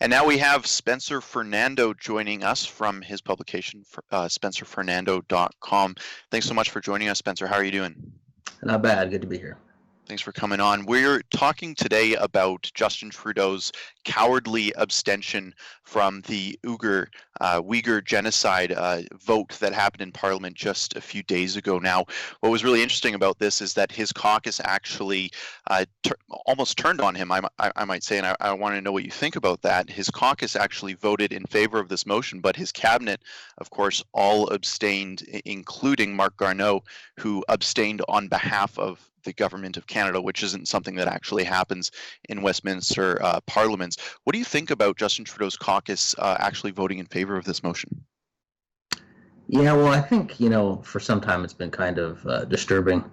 And now we have Spencer Fernando joining us from his publication, spencerfernando.com. Thanks so much for joining us, Spencer. How are you doing? Not bad. Good to be here. Thanks for coming on. We're talking today about Justin Trudeau's cowardly abstention from the Uyghur genocide vote that happened in Parliament just a few days ago now. What was really interesting about this is that his caucus actually almost turned on him, I might say, and I want to know what you think about that. His caucus actually voted in favor of this motion, but his cabinet, of course, all abstained, including Marc Garneau, who abstained on behalf of the government of Canada, which isn't something that actually happens in Westminster parliaments. What do you think about Justin Trudeau's caucus actually voting in favor of this motion? Yeah, well, I think, for some time it's been kind of disturbing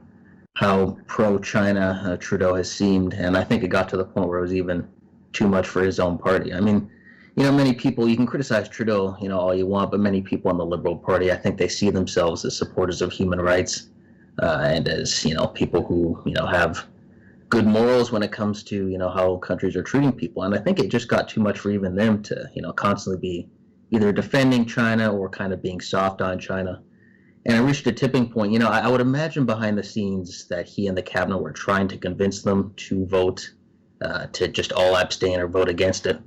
how pro-China Trudeau has seemed, and I think it got to the point where it was even too much for his own party. I mean, many people, you can criticize Trudeau, all you want, but many people in the Liberal Party, I think they see themselves as supporters of human rights. And as people who have good morals when it comes to how countries are treating people, and I think it just got too much for even them to constantly be either defending China or kind of being soft on China. And it reached a tipping point. I would imagine behind the scenes that he and the cabinet were trying to convince them to vote to just all abstain or vote against it.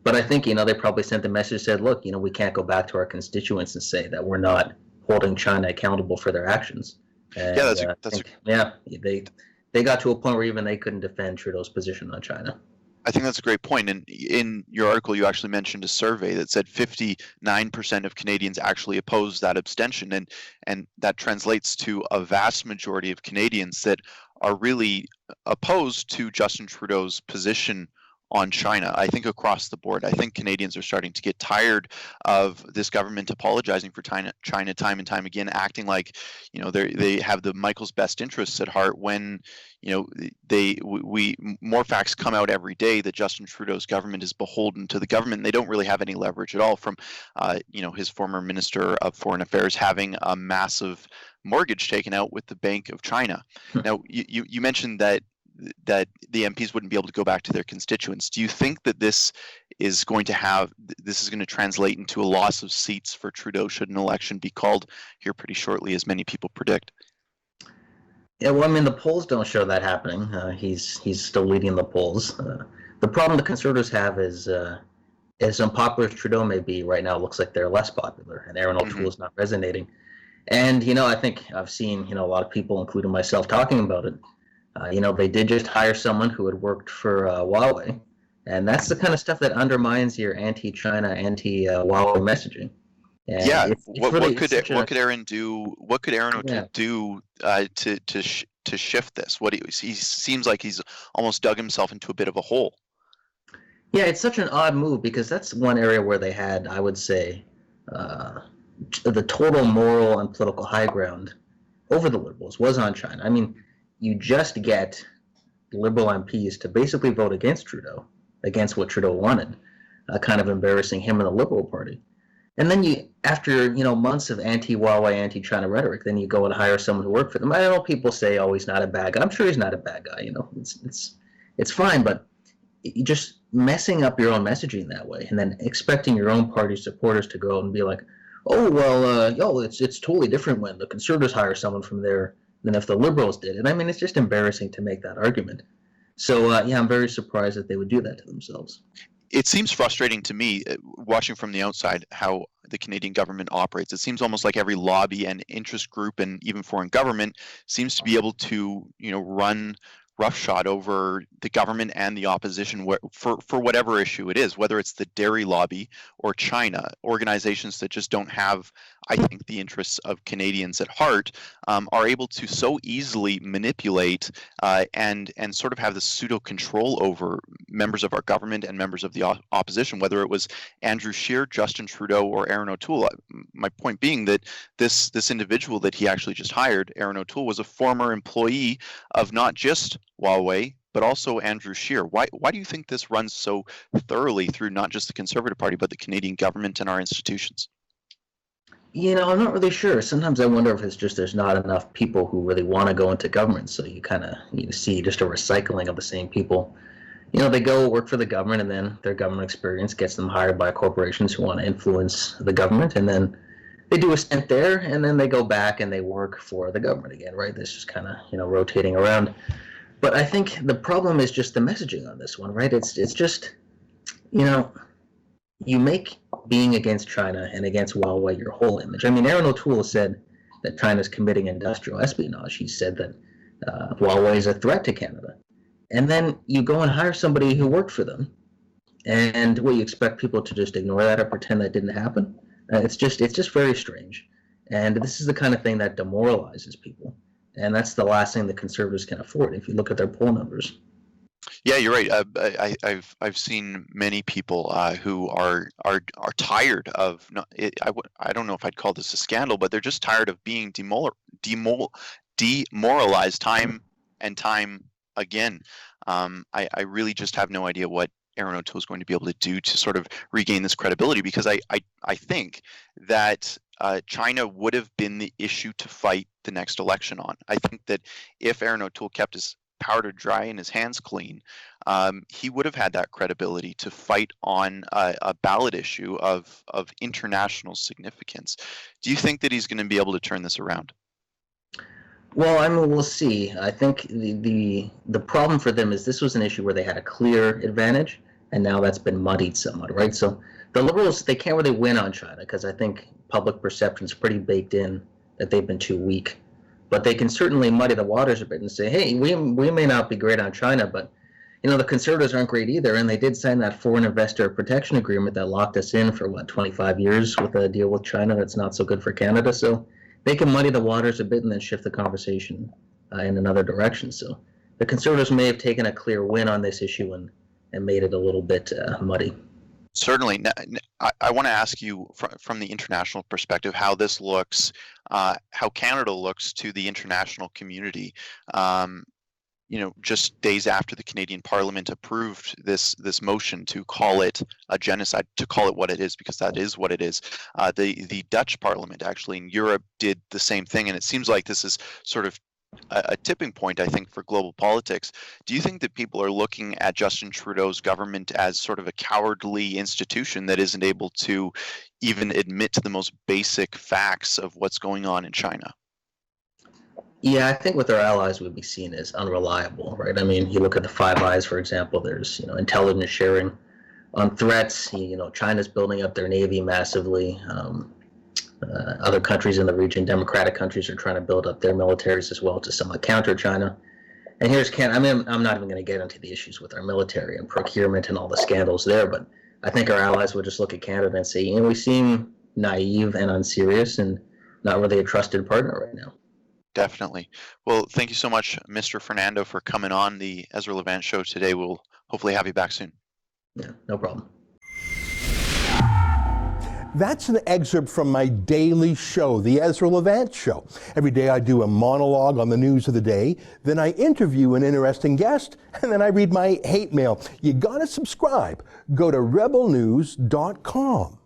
But I think they probably sent the message, said, look, we can't go back to our constituents and say that we're not holding China accountable for their actions. And, they got to a point where even they couldn't defend Trudeau's position on China. I think that's a great point. And in your article, you actually mentioned a survey that said 59% of Canadians actually opposed that abstention, and that translates to a vast majority of Canadians that are really opposed to Justin Trudeau's position on China. I think across the board, I think Canadians are starting to get tired of this government apologizing for China time and time again, acting like they have the Michael's best interests at heart when more facts come out every day that Justin Trudeau's government is beholden to the government. They don't really have any leverage at all, from his former Minister of Foreign Affairs having a massive mortgage taken out with the Bank of China. Now, you mentioned that the MPs wouldn't be able to go back to their constituents. Do you think that this is going to translate into a loss of seats for Trudeau should an election be called here pretty shortly, as many people predict? Yeah, well, I mean, the polls don't show that happening. He's still leading the polls. The problem the Conservatives have is, as unpopular as Trudeau may be right now, it looks like they're less popular, and Erin O'Toole is not resonating. And I think I've seen a lot of people, including myself, talking about it. They did just hire someone who had worked for Huawei, and that's the kind of stuff that undermines your anti-China, anti-Huawei messaging. And what could Erin do? What could Erin O'Toole do to shift this? He seems like he's almost dug himself into a bit of a hole. Yeah, it's such an odd move because that's one area where they had, I would say, the total moral and political high ground over the Liberals was on China. I mean, you just get Liberal MPs to basically vote against Trudeau, against what Trudeau wanted, kind of embarrassing him and the Liberal Party. And then after months of anti-Huawei, anti-China rhetoric, then you go and hire someone to work for them. I know people say, "Oh, he's not a bad guy." I'm sure he's not a bad guy. It's fine, but you just messing up your own messaging that way, and then expecting your own party supporters to go and be like, "Oh, well, it's totally different when the Conservatives hire someone from there than if the Liberals did it." I mean, it's just embarrassing to make that argument. So, I'm very surprised that they would do that to themselves. It seems frustrating to me, watching from the outside, how the Canadian government operates. It seems almost like every lobby and interest group and even foreign government seems to be able to, run roughshod over the government and the opposition for whatever issue it is, whether it's the dairy lobby or China. Organizations that just don't have, I think, the interests of Canadians at heart are able to so easily manipulate and sort of have this pseudo control over members of our government and members of the opposition, whether it was Andrew Scheer, Justin Trudeau, or Erin O'Toole. My point being that this individual that he actually just hired, Erin O'Toole, was a former employee of not just Huawei, but also Andrew Scheer. Why do you think this runs so thoroughly through not just the Conservative Party, but the Canadian government and our institutions? I'm not really sure. Sometimes I wonder if it's just there's not enough people who really want to go into government, so you kind of see just a recycling of the same people. they go work for the government, and then their government experience gets them hired by corporations who want to influence the government, and then they do a stint there, and then they go back and they work for the government again, right? This is kind of, rotating around. But I think the problem is just the messaging on this one, right? It's just, you make being against China and against Huawei your whole image. I mean, Erin O'Toole said that China's committing industrial espionage. He said that Huawei is a threat to Canada. And then you go and hire somebody who worked for them. And what, you expect people to just ignore that or pretend that didn't happen? It's just very strange. And this is the kind of thing that demoralizes people. And that's the last thing the Conservatives can afford if you look at their poll numbers. Yeah, you're right. I've seen many people who are tired of I don't know if I'd call this a scandal, but they're just tired of being demoralized time and time again. I really just have no idea what Erin O'Toole is going to be able to do to sort of regain this credibility, because I think that China would have been the issue to fight the next election on. I think that if Erin O'Toole kept his powder dry and his hands clean, he would have had that credibility to fight on a ballot issue of international significance. Do you think that he's going to be able to turn this around? Well, I mean, we'll see. I think the problem for them is this was an issue where they had a clear advantage, and now that's been muddied somewhat, right? So the Liberals, they can't really win on China because I think public perception is pretty baked in that they've been too weak. But they can certainly muddy the waters a bit and say, hey, we may not be great on China, but the Conservatives aren't great either, and they did sign that foreign investor protection agreement that locked us in for 25 years with a deal with China that's not so good for Canada. So they can muddy the waters a bit and then shift the conversation in another direction. So the Conservatives may have taken a clear win on this issue and made it a little bit muddy. Certainly. I want to ask you from the international perspective how this looks, how Canada looks to the international community. Just days after the Canadian Parliament approved this motion to call it a genocide, to call it what it is, because that is what it is. The Dutch Parliament actually in Europe did the same thing, and it seems like this is sort of a tipping point, I think, for global politics. Do you think that people are looking at Justin Trudeau's government as sort of a cowardly institution that isn't able to even admit to the most basic facts of what's going on in China? Yeah, I think with our allies would be seen as unreliable, right? I mean, you look at the Five Eyes, for example, there's, intelligence sharing on threats. China's building up their Navy massively. Other countries in the region, democratic countries, are trying to build up their militaries as well to somewhat counter China. And here's Canada. I mean, I'm not even going to get into the issues with our military and procurement and all the scandals there, but I think our allies would just look at Canada and say, we seem naive and unserious and not really a trusted partner right now. Definitely. Well, thank you so much, Mr. Fernando, for coming on the Ezra Levant Show today. We'll hopefully have you back soon. Yeah, no problem. That's an excerpt from my daily show, The Ezra Levant Show. Every day I do a monologue on the news of the day, then I interview an interesting guest, and then I read my hate mail. You gotta subscribe. Go to rebelnews.com.